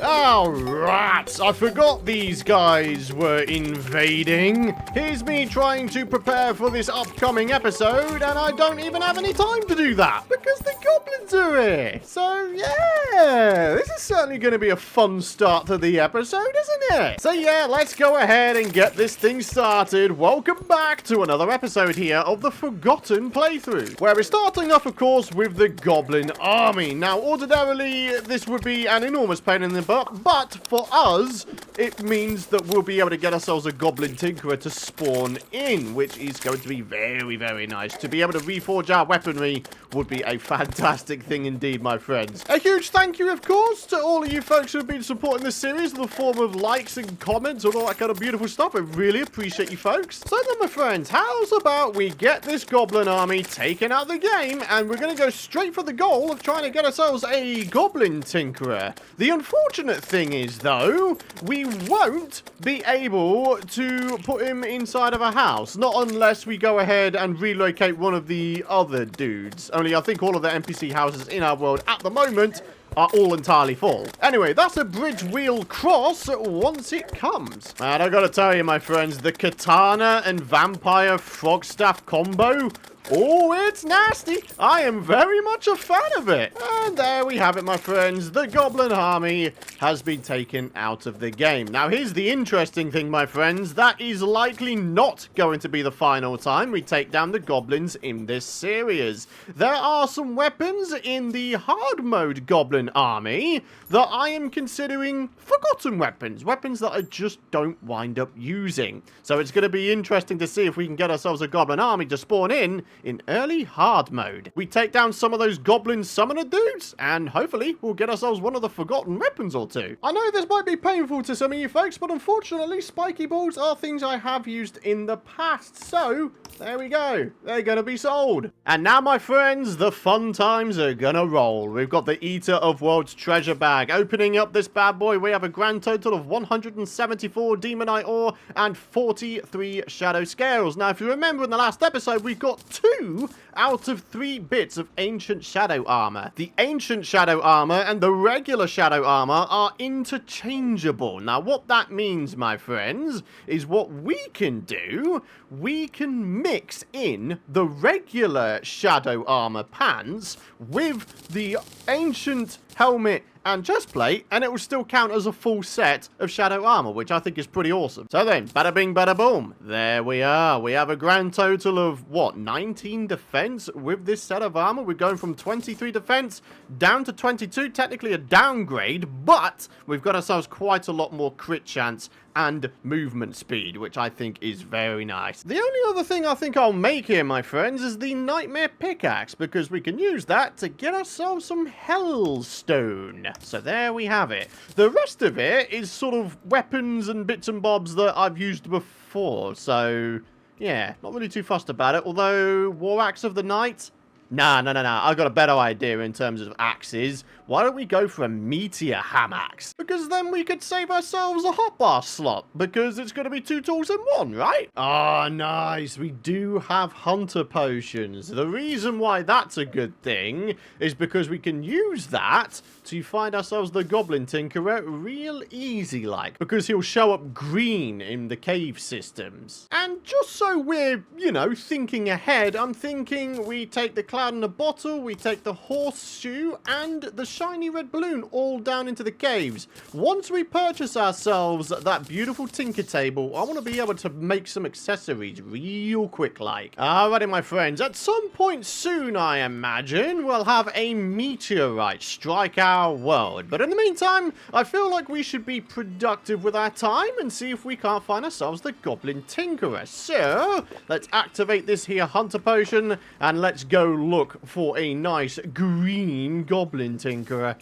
Oh, rats! I forgot these guys were invading. Here's me trying to prepare for this upcoming episode, and I don't even have any time to do that because the goblins are here. So, yeah, this is certainly going to be a fun start to the episode, isn't it? So, yeah, let's go ahead and get this thing started. Welcome back to another episode here of the Forgotten playthrough, where we're starting off, of course, with the goblin army. Now, ordinarily, this would be an enormous pain in the butt, but for us, it means that we'll be able to get ourselves a goblin tinkerer to spawn in, which is going to be very, very nice. To be able to reforge our weaponry would be a fantastic thing indeed, my friends. A huge thank you, of course, to all of you folks who have been supporting this series in the form of likes and comments and all that kind of beautiful stuff. I really appreciate you folks. So then, my friends, how's about we get this goblin army taken out of the game, and we're going to go straight for the goal of trying to get ourselves a goblin tinkerer. The unfortunate thing is, though, we won't be able to put him inside of a house, not unless we go ahead and relocate one of the other dudes. Only I think all of the NPC houses in our world at the moment are all entirely full. Anyway, that's a bridge wheel cross once it comes. And I gotta tell you, my friends, the katana and vampire frog staff combo, oh, it's nasty. I am very much a fan of it. And there we have it, my friends. The goblin army has been taken out of the game. Now, here's the interesting thing, my friends. That is likely not going to be the final time we take down the goblins in this series. There are some weapons in the hard mode goblin army that I am considering forgotten weapons. Weapons that I just don't wind up using. So it's going to be interesting to see if we can get ourselves a goblin army to spawn in early hard mode. We take down some of those goblin summoner dudes, and hopefully we'll get ourselves one of the forgotten weapons or two. I know this might be painful to some of you folks, but unfortunately spiky balls are things I have used in the past, so there we go. They're gonna be sold. And now, my friends, the fun times are gonna roll. We've got the Eater of Worlds treasure bag. Opening up this bad boy, we have a grand total of 174 demonite ore and 43 shadow scales. Now, if you remember in the last episode, we got 2 out of 3 bits of ancient shadow armor. The ancient shadow armor and the regular shadow armor are interchangeable. Now, what that means, my friends, is what we can do, we can mix in the regular shadow armor pants with the ancient helmet and chestplate, and it will still count as a full set of shadow armor, which I think is pretty awesome. So then, bada bing, bada boom. There we are. We have a grand total of, what, 19 defense with this set of armor. We're going from 23 defense down to 22, technically a downgrade, but we've got ourselves quite a lot more crit chance and movement speed, which I think is very nice. The only other thing I think I'll make here, my friends, is the Nightmare Pickaxe, because we can use that to get ourselves some Hellstone. So there we have it. The rest of it is sort of weapons and bits and bobs that I've used before, so yeah, not really too fussed about it, although War Axe of the Night, Nah. I've got a better idea in terms of axes. Why don't we go for a meteor hamaxe? Because then we could save ourselves a hotbar slot, because it's going to be 2 tools in 1, right? Ah, nice. We do have hunter potions. The reason why that's a good thing is because we can use that to find ourselves the goblin tinkerer real easy like, because he'll show up green in the cave systems. And just so we're, you know, thinking ahead, I'm thinking we take the cloud in a bottle, we take the horseshoe and the shiny red balloon all down into the caves. Once we purchase ourselves that beautiful tinker table, I want to be able to make some accessories real quick like. Alrighty, my friends, at some point soon, I imagine, we'll have a meteorite strike our world. But in the meantime, I feel like we should be productive with our time and see if we can't find ourselves the goblin tinkerer. So let's activate this here hunter potion and let's go look for a nice green goblin tinkerer.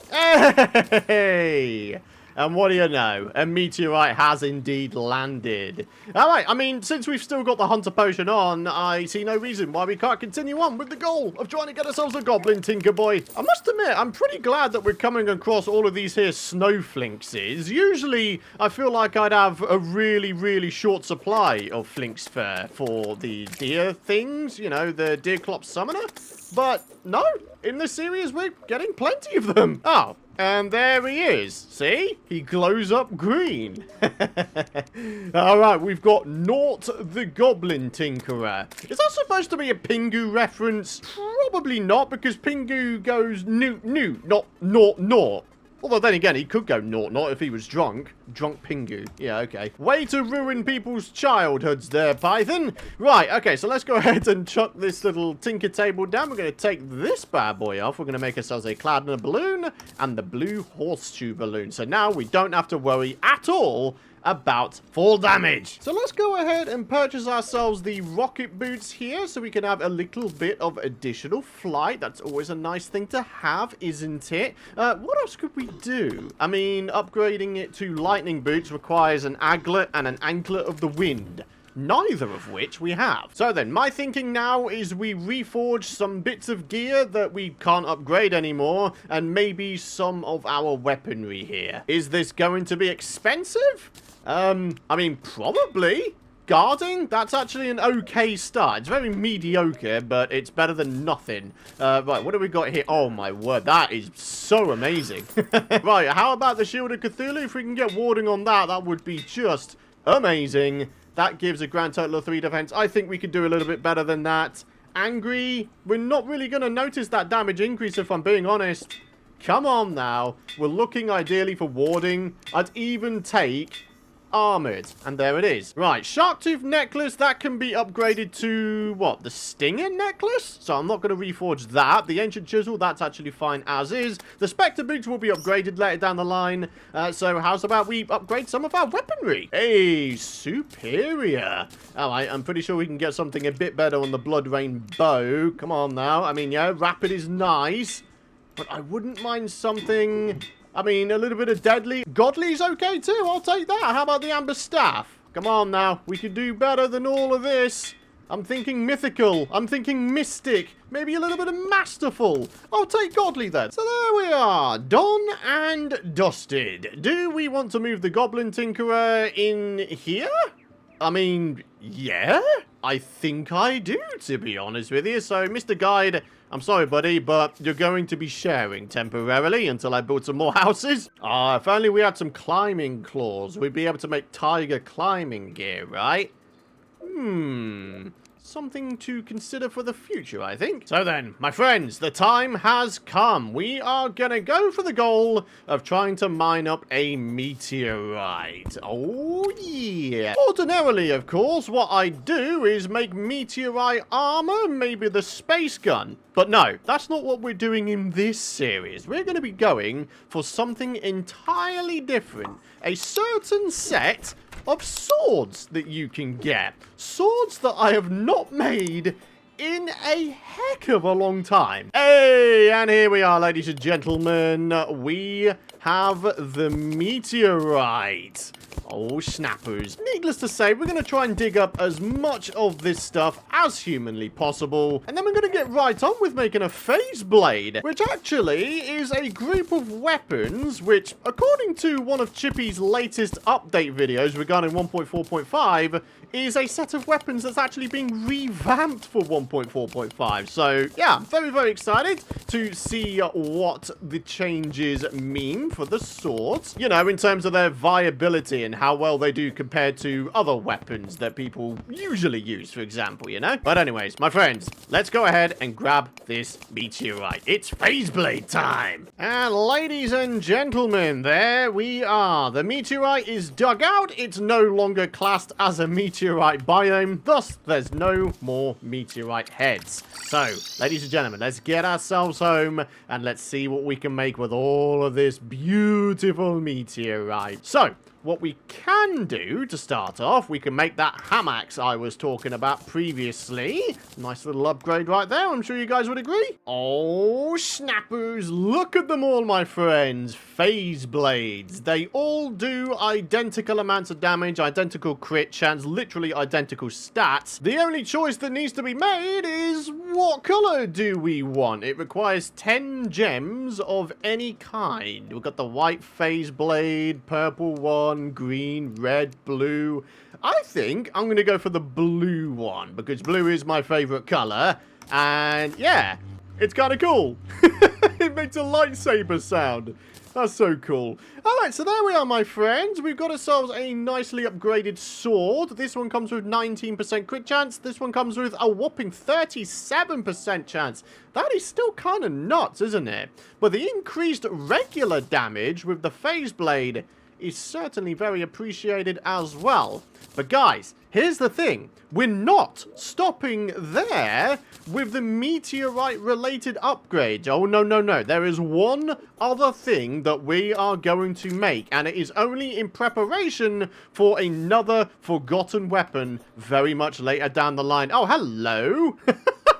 Hey! And what do you know? A meteorite has indeed landed. Alright, I mean, since we've still got the hunter potion on, I see no reason why we can't continue on with the goal of trying to get ourselves a goblin tinker boy. I must admit, I'm pretty glad that we're coming across all of these here snowflinkses. Usually, I feel like I'd have a really short supply of flinks fur for the deer things, you know, the deer clop summoner. But no, in this series, we're getting plenty of them. Oh, And there he is. See? He glows up green. Alright, we've got Nort the Goblin Tinkerer. Is that supposed to be a Pingu reference? Probably not, because Pingu goes newt, not naught. Although then again, he could go naught if he was drunk. Drunk Pingu. Yeah, okay. Way to ruin people's childhoods there, Python. Right, okay, so let's go ahead and chuck this little tinker table down. We're going to take this bad boy off. We're going to make ourselves a cloud and a balloon and the blue horseshoe balloon. So now we don't have to worry at all about fall damage. So let's go ahead and purchase ourselves the rocket boots here so we can have a little bit of additional flight. That's always a nice thing to have, isn't it? What else could we do? I mean, upgrading it to lightning boots requires an aglet and an anklet of the wind. Neither of which we have. So then, my thinking now is we reforge some bits of gear that we can't upgrade anymore, and maybe some of our weaponry here. Is this going to be expensive? I mean, probably. Guarding? That's actually an okay start. It's very mediocre, but it's better than nothing. Right, what do we got here? Oh, my word. That is so amazing. Right, how about the Shield of Cthulhu? If we can get warding on that, that would be just amazing. That gives a grand total of 3 defense. I think we could do a little bit better than that. Angry, we're not really going to notice that damage increase if I'm being honest. Come on now. We're looking ideally for warding. I'd even take armored. And there it is. Right, Sharktooth necklace, that can be upgraded to, what, the Stinger necklace? So I'm not going to reforge that. The Ancient Chisel, that's actually fine as is. The Spectre boots will be upgraded later down the line. So how's about we upgrade some of our weaponry? Hey, superior. Alright, I'm pretty sure we can get something a bit better on the Blood Rain bow. Come on now. I mean, yeah, rapid is nice. But I wouldn't mind something... I mean, a little bit of deadly. Godly's okay too. I'll take that. How about the Amber Staff? Come on now. We could do better than all of this. I'm thinking mythical. I'm thinking mystic. Maybe a little bit of masterful. I'll take godly then. So there we are. Done and dusted. Do we want to move the Goblin Tinkerer in here? I mean, yeah. I think I do, to be honest with you. So, Mr. Guide, I'm sorry, buddy, but you're going to be sharing temporarily until I build some more houses. If only we had some climbing claws. We'd be able to make tiger climbing gear, right? Something to consider for the future, I think. So then, my friends, the time has come. We are gonna go for the goal of trying to mine up a meteorite. Oh, yeah. Ordinarily, of course, what I do is make meteorite armor, maybe the space gun. But no, that's not what we're doing in this series. We're going to be going for something entirely different. A certain set of swords that you can get. Swords that I have not made in a heck of a long time. Hey, and here we are, ladies and gentlemen. We have the meteorite. Oh, snappers. Needless to say, we're going to try and dig up as much of this stuff as humanly possible. And then we're going to get right on with making a phase blade, which actually is a group of weapons, which, according to one of Chippy's latest update videos regarding 1.4.5, is a set of weapons that's actually being revamped for 1.4.5. So, yeah, I'm very, very excited to see what the changes mean for the swords. You know, in terms of their viability and how well they do compared to other weapons that people usually use, for example, you know? But anyways, my friends, let's go ahead and grab this meteorite. It's phase blade time. And ladies and gentlemen, there we are. The meteorite is dug out. It's no longer classed as a meteorite biome, thus there's no more meteorite heads. So, ladies and gentlemen, let's get ourselves home and let's see what we can make with all of this beautiful meteorite. So, what we can do to start off, we can make that hammocks I was talking about previously. Nice little upgrade right there. I'm sure you guys would agree. Oh, snappers. Look at them all, my friends. Phase blades. They all do identical amounts of damage, identical crit chance, literally identical stats. The only choice that needs to be made is what color do we want? It requires 10 gems of any kind. We've got the white phase blade, purple one, green, red, blue. I think I'm going to go for the blue one because blue is my favorite color. And yeah, it's kind of cool. It makes a lightsaber sound. That's so cool. All right, so there we are, my friends. We've got ourselves a nicely upgraded sword. This one comes with 19% crit chance. This one comes with a whopping 37% chance. That is still kind of nuts, isn't it? But the increased regular damage with the phase blade is certainly very appreciated as well. But guys, here's the thing. We're not stopping there with the meteorite related upgrades. Oh, no, no, no. There is one other thing that we are going to make, and it is only in preparation for another forgotten weapon very much later down the line. Oh, hello.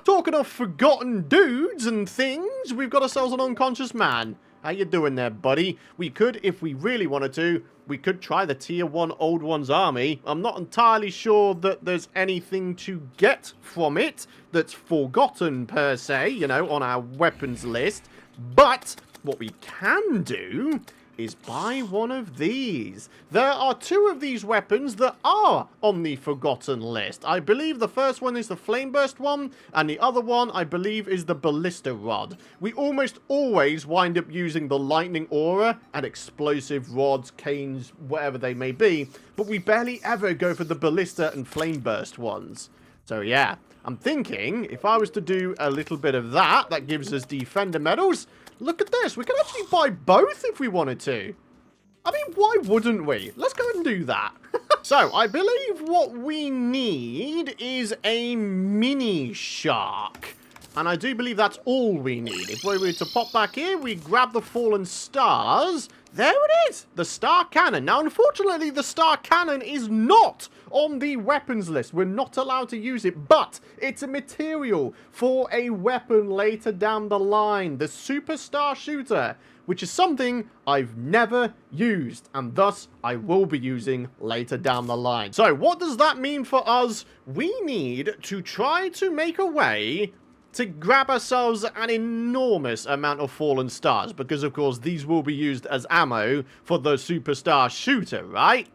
Talking of forgotten dudes and things, we've got ourselves an unconscious man. How you doing there, buddy? We could, if we really wanted to, we could try the tier 1 Old One's army. I'm not entirely sure that there's anything to get from it that's forgotten per se, you know, on our weapons list. But what we can do is buy one of these. There are 2 of these weapons that are on the forgotten list. I believe the first one is the flame burst one, and the other one I believe is the ballista rod. We almost always wind up using the lightning aura and explosive rods, canes, whatever they may be, but we barely ever go for the ballista and flame burst ones. So yeah, I'm thinking if I was to do a little bit of that, that gives us defender medals. Look at this. We can actually buy both if we wanted to. I mean, why wouldn't we? Let's go and do that. So, I believe what we need is a mini shark. And I do believe that's all we need. If we were to pop back here, we grab the fallen stars. There it is. The star cannon. Now, unfortunately, the star cannon is not on the weapons list. We're not allowed to use it, but it's a material for a weapon later down the line. The superstar shooter, which is something I've never used, and thus I will be using later down the line. So, what does that mean for us? We need to try to make a way to grab ourselves an enormous amount of fallen stars, because of course these will be used as ammo for the superstar shooter, right?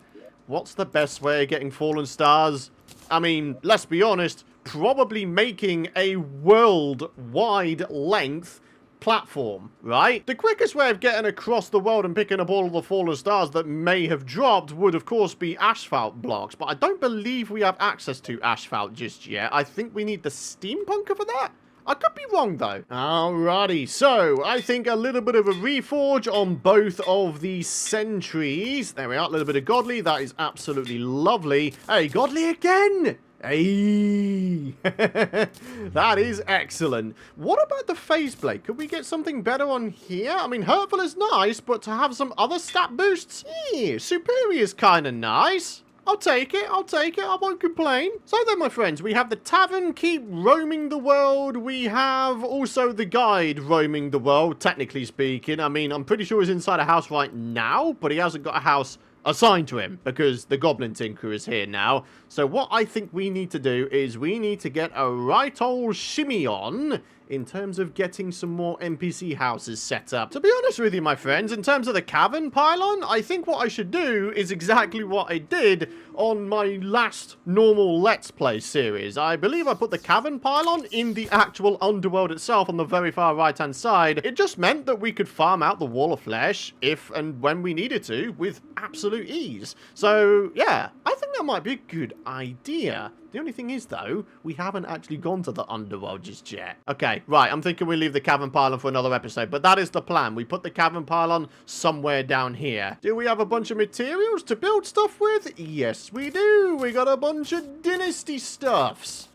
What's the best way of getting fallen stars? I mean, let's be honest, probably making a worldwide length platform, right? The quickest way of getting across the world and picking up all of the fallen stars that may have dropped would of course be asphalt blocks, but I don't believe we have access to asphalt just yet. I think we need the steampunker for that. I could be wrong, though. Alrighty, so I think a little bit of a reforge on both of these sentries. There we are, a little bit of godly. That is absolutely lovely. Hey, godly again! Hey! That is excellent. What about the phase blade? Could we get something better on here? I mean, hurtful is nice, but to have some other stat boosts? Yeah, superior is kind of nice. I'll take it, I won't complain. So then, my friends, we have the tavern keep roaming the world. We have also the guide roaming the world, technically speaking. I mean, I'm pretty sure he's inside a house right now, but he hasn't got a house assigned to him because the goblin tinker is here now. So what I think we need to do is we need to get a right old shimmy on in terms of getting some more NPC houses set up. To be honest with you, my friends, in terms of the cavern pylon, I think what I should do is exactly what I did on my last normal Let's Play series. I believe I put the cavern pylon in the actual underworld itself on the very far right-hand side. It just meant that we could farm out the wall of flesh if and when we needed to with absolute ease. So, yeah, I think that might be a good idea. The only thing is, though, we haven't actually gone to the underworld just yet. Okay, right, I'm thinking we leave the cavern pylon for another episode, but that is the plan. We put the cavern pylon somewhere down here. Do we have a bunch of materials to build stuff with? Yes, we do. We got a bunch of dynasty stuffs.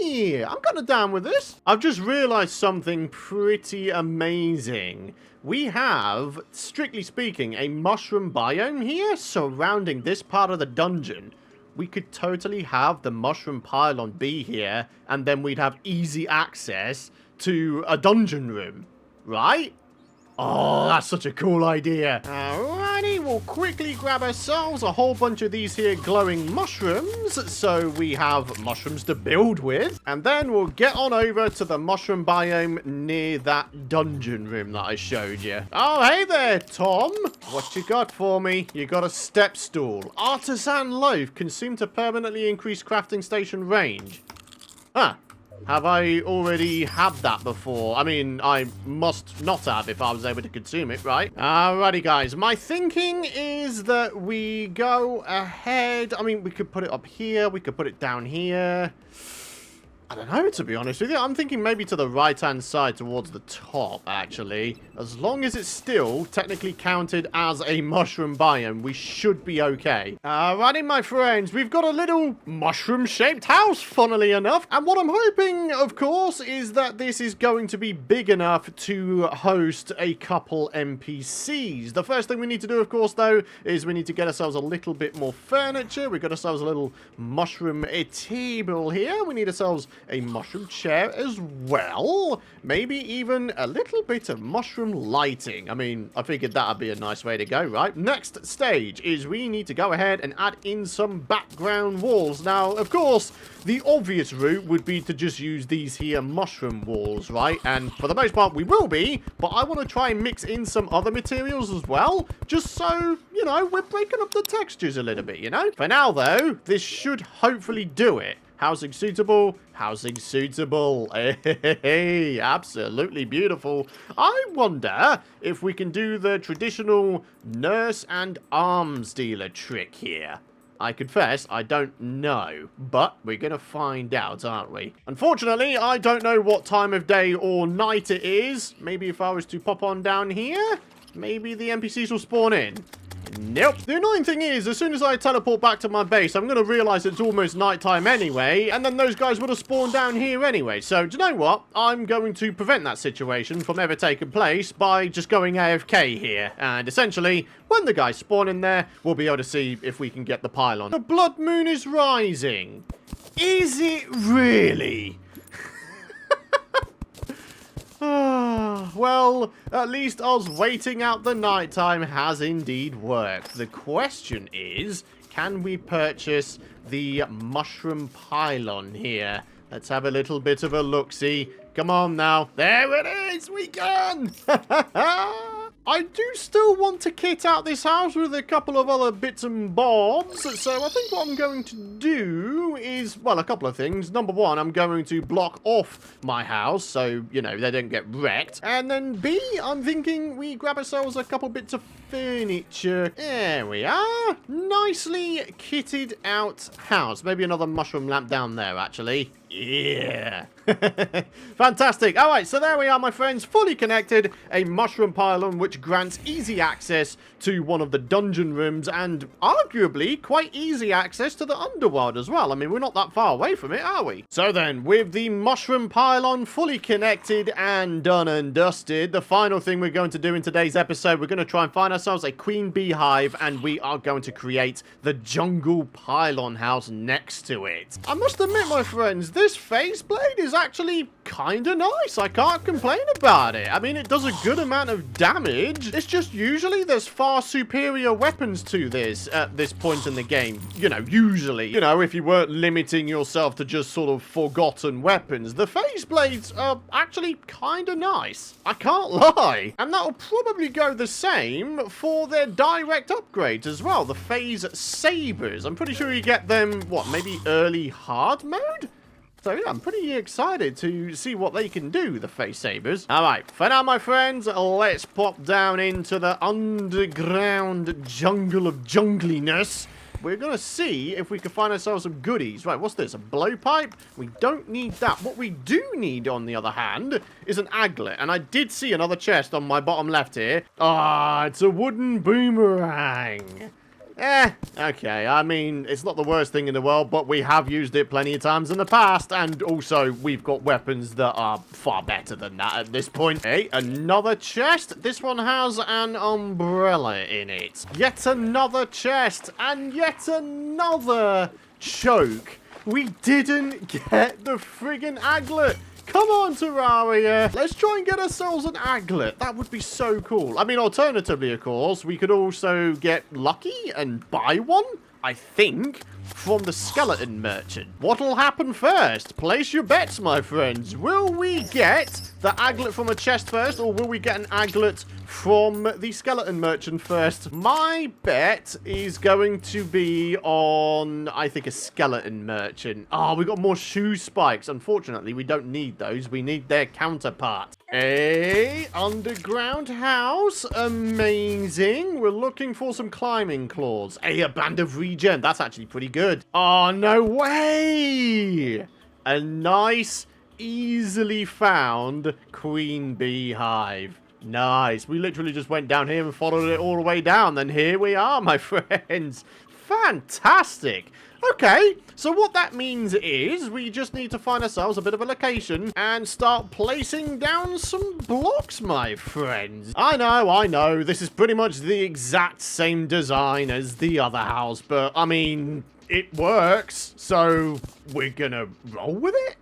Yeah, I'm kind of down with this. I've just realized something pretty amazing. We have, strictly speaking, a mushroom biome here surrounding this part of the dungeon. We could totally have the mushroom pylon be here, and then we'd have easy access to a dungeon room, right? Oh, that's such a cool idea. Alrighty, we'll quickly grab ourselves a whole bunch of these here glowing mushrooms, so we have mushrooms to build with. And then we'll get on over to the mushroom biome near that dungeon room that I showed you. Oh, hey there, Tom. What you got for me? You got a step stool. Artisan loaf, consumed to permanently increase crafting station range. Huh. Have I already had that before? I mean, I must not have if I was able to consume it, right? Alrighty, guys. My thinking is that we go ahead. I mean, we could put it up here. We could put it down here. I don't know, to be honest with you. I'm thinking maybe to the right-hand side towards the top, actually. As long as it's still technically counted as a mushroom biome, we should be okay. Alrighty, my friends. We've got a little mushroom-shaped house, funnily enough. And what I'm hoping, of course, is that this is going to be big enough to host a couple NPCs. The first thing we need to do, of course, though, is we need to get ourselves a little bit more furniture. We've got ourselves a little mushroom table here. We need ourselves a mushroom chair as well. Maybe even a little bit of mushroom lighting. I mean, I figured that'd be a nice way to go, right? Next stage is we need to go ahead and add in some background walls. Now, of course, the obvious route would be to just use these here mushroom walls, right? And for the most part, we will be, but I want to try and mix in some other materials as well, just so, you know, we're breaking up the textures a little bit, you know? For now, though, this should hopefully do it. Housing suitable, housing suitable. Hey, absolutely beautiful. I wonder if we can do the traditional nurse and arms dealer trick here. I confess, I don't know, but we're going to find out, aren't we? Unfortunately, I don't know what time of day or night it is. Maybe if I was to pop on down here, maybe the NPCs will spawn in. Nope. The annoying thing is, as soon as I teleport back to my base, I'm going to realize it's almost nighttime anyway, and then those guys would have spawned down here anyway. So, do you know what? I'm going to prevent that situation from ever taking place by just going AFK here. And essentially, when the guys spawn in there, we'll be able to see if we can get the pylon. The blood moon is rising. Is it really? Well, at least us waiting out the nighttime has indeed worked. The question is, can we purchase the mushroom pylon here? Let's have a little bit of a look-see. Come on now. There it is! We can! I do still want to kit out this house with a couple of other bits and bobs. So I think what I'm going to do is, well, a couple of things. Number one, I'm going to block off my house so, you know, they don't get wrecked. And then B, I'm thinking we grab ourselves a couple bits of furniture. There we are. Nicely kitted out house. Maybe another mushroom lamp down there, actually. Yeah. Fantastic. All right, so there we are, my friends. Fully connected. A mushroom pylon which grants easy access to one of the dungeon rooms and arguably quite easy access to the underworld as well. I mean, we're not that far away from it, are we? So then, with the mushroom pylon fully connected and done and dusted, the final thing we're going to do in today's episode, we're going to try and find ourselves a queen beehive, and we are going to create the jungle pylon house next to it. I must admit, my friends, this faceplate is actually kind of nice. I can't complain about it. I mean, it does a good amount of damage. It's just usually there's far superior weapons to this at this point in the game. You know, usually. You know, if you weren't limiting yourself to just sort of forgotten weapons, the faceplates are actually kind of nice. I can't lie. And that'll probably go the same for their direct upgrades as well. The phase sabers. I'm pretty sure you get them, what, maybe early hard mode? So yeah, I'm pretty excited to see what they can do, the face sabers. All right, for now, my friends, let's pop down into the underground jungle of jungliness. We're going to see if we can find ourselves some goodies. Right, what's this? A blowpipe? We don't need that. What we do need, on the other hand, is an aglet. And I did see another chest on my bottom left here. Ah, it's a wooden boomerang. Okay, I mean, it's not the worst thing in the world, but we have used it plenty of times in the past, and also we've got weapons that are far better than that at this point. Hey, another chest. This one has an umbrella in it. Yet another chest, and yet another choke. We didn't get the friggin' aglet. Come on, Terraria. Let's try and get ourselves an aglet. That would be so cool. I mean, alternatively, of course, we could also get lucky and buy one, I think. from the skeleton merchant. What'll happen first? Place your bets, my friends. Will we get the aglet from a chest first, or will we get an aglet from the skeleton merchant first? My bet is going to be on, I think, a skeleton merchant. Oh, we got more shoe spikes. Unfortunately, we don't need those. We need their counterpart. A underground house. Amazing. We're looking for some climbing claws. A band of regen. That's actually pretty good. Oh, no way. A nice, easily found queen bee hive. Nice. We literally just went down here and followed it all the way down. Then here we are, my friends. Fantastic. Okay, so what that means is we just need to find ourselves a bit of a location and start placing down some blocks, my friends. I know. This is pretty much the exact same design as the other house, but, I mean, it works, so we're gonna roll with it?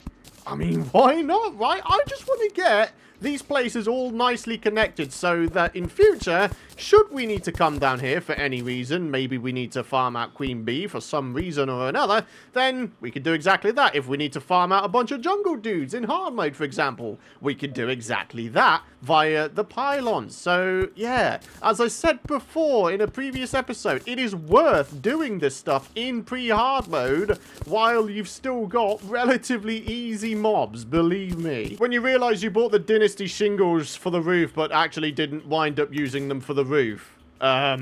I mean, why not, right? I just want to get these places all nicely connected so that in future, should we need to come down here for any reason, maybe we need to farm out Queen Bee for some reason or another, then we could do exactly that. If we need to farm out a bunch of jungle dudes in hard mode, for example, we could do exactly that via the pylons. So, yeah, as I said before in a previous episode, it is worth doing this stuff in pre-hard mode while you've still got relatively easy mobs, believe me. When you realize you bought the Dynasty shingles for the roof, but actually didn't wind up using them for the roof. Yeah,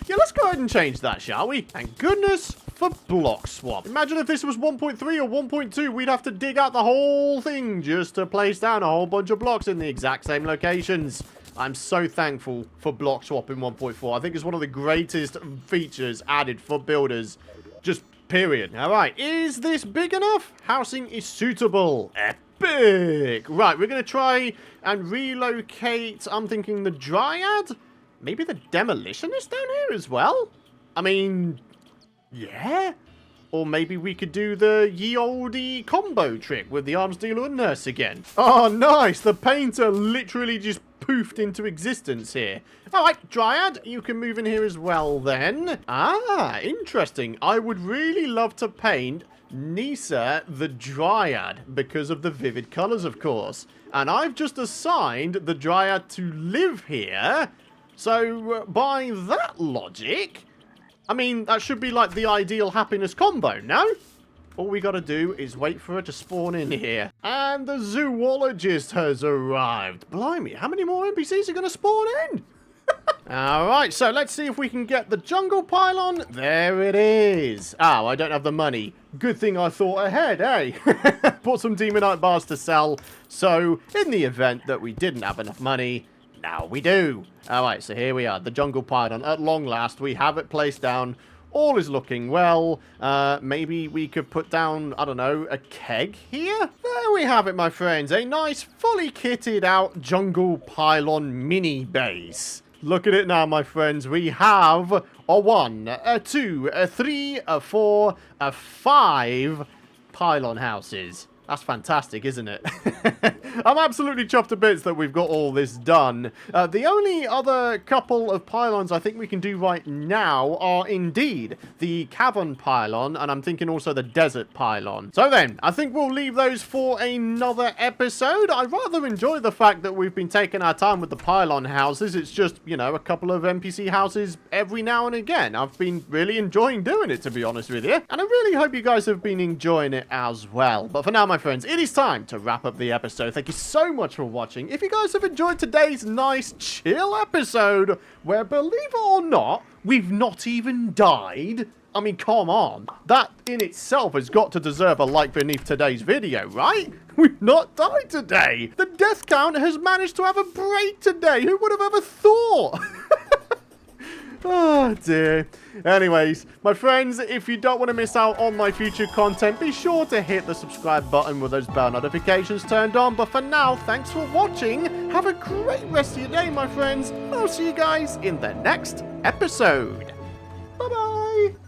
let's go ahead and change that, shall we? Thank goodness for block swap. Imagine if this was 1.3 or 1.2, we'd have to dig out the whole thing just to place down a whole bunch of blocks in the exact same locations. I'm so thankful for block swap in 1.4. I think it's one of the greatest features added for builders. Just period. All right, is this big enough? Housing is suitable. Epic. Right, we're going to try and relocate, I'm thinking the Dryad? Maybe the Demolitionist down here as well? I mean, yeah. Or maybe we could do the ye olde combo trick with the arms dealer and nurse again. Oh, nice. The painter literally just poofed into existence here. All right, Dryad, you can move in here as well then. Ah, interesting. I would really love to paint Nisa the Dryad because of the vivid colors, of course. And I've just assigned the Dryad to live here. So by that logic, I mean, that should be like the ideal happiness combo, no? All we gotta do is wait for her to spawn in here. And the zoologist has arrived. Blimey, how many more NPCs are gonna spawn in? Alright, so let's see if we can get the jungle pylon. There it is. Oh, I don't have the money. Good thing I thought ahead, eh? Bought some demonite bars to sell. So, in the event that we didn't have enough money, now we do. Alright, so here we are. The jungle pylon. At long last, we have it placed down. All is looking well. Maybe we could put down, I don't know, a keg here? There we have it, my friends. A nice, fully kitted out jungle pylon mini base. Look at it now, my friends. We have a 1, a 2, a 3, a 4, a 5 pylon houses. That's fantastic, isn't it? I'm absolutely chuffed to bits that we've got all this done. The only other couple of pylons I think we can do right now are indeed the cavern pylon, and I'm thinking also the desert pylon. So then, I think we'll leave those for another episode. I rather enjoy the fact that we've been taking our time with the pylon houses. It's just, you know, a couple of NPC houses every now and again. I've been really enjoying doing it, to be honest with you. And I really hope you guys have been enjoying it as well. But for now, my friends, it is time to wrap up the episode. Thank you so much for watching. If you guys have enjoyed today's nice chill episode, where, believe it or not, we've not even died. I mean, come on. That in itself has got to deserve a like beneath today's video, right? We've not died today. The death count has managed to have a break today. Who would have ever thought? Oh, dear. Anyways, my friends, if you don't want to miss out on my future content, be sure to hit the subscribe button with those bell notifications turned on. But for now, thanks for watching. Have a great rest of your day, my friends. I'll see you guys in the next episode. Bye-bye.